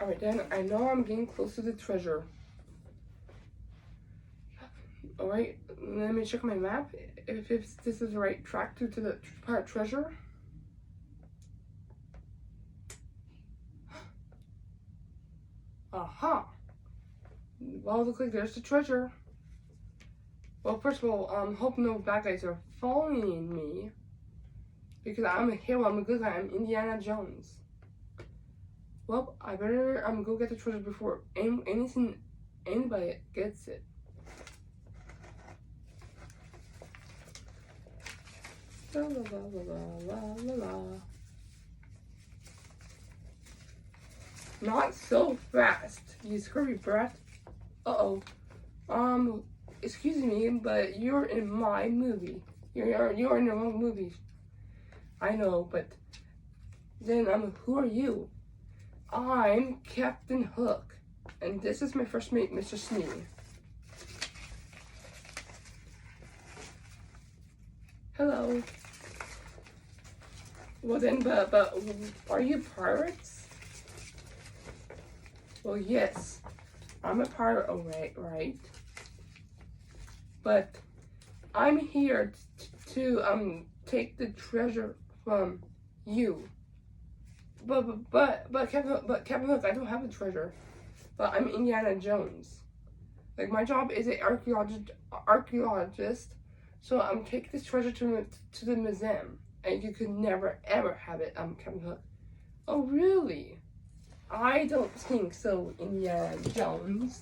Alright, then I know I'm getting close to the treasure. Alright, let me check my map. If this is the right track to the treasure. Aha! Well, looks like there's the treasure. Well, first of all, hope no bad guys are following me. Because I'm a hero, I'm a good guy, I'm Indiana Jones. Well, I better go get the treasure before anybody gets it. La la la la la la la. Not so fast, you scurvy brat. Uh-oh. Excuse me, but you're in my movie. You're in the wrong movie. I know, but then who are you? I'm Captain Hook, and this is my first mate, Mr. Smee. Hello. Well then, but are you pirates? Well, yes, I'm a pirate, right? But I'm here to take the treasure from you. But Captain Hook, I don't have a treasure. But I'm Indiana Jones. Like, my job is an archaeologist. So I'm taking this treasure to the museum, and you could never ever have it, Captain Hook. Oh really? I don't think so, Indiana Jones.